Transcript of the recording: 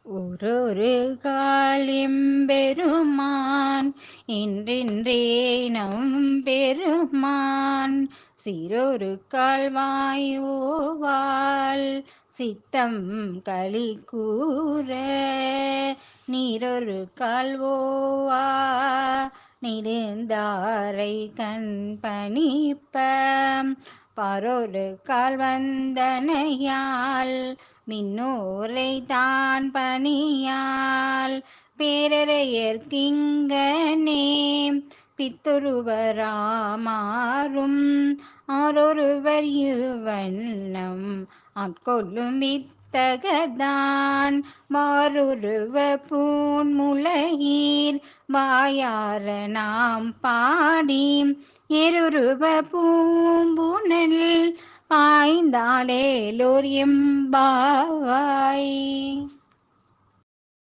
ஓரொரு காலெம்பெருமான் என்றென்றே நம்பெருமான் சிறொரு கால்வாய் ஓவால் சித்தம் களி கூற நீரொரு கால்வோவா நெடுந்தாரை கண் பணிப்ப பரொரு கால் வந்தனையால் மின்னோரை தான் பணியால் பேரறையர்க்கிங்கனே பித்தொருவராமாறும் ஆரொருவர் இவ்வண்ணம் ஆட்கொள்ளும் வித்தகர்தான் வாரொருவ பூன்முலையீர் வாயார நாம் பாடி ஏரொருவ பூம்புனல் பாய்ந்தாலேலோர் எம்பாவாய்.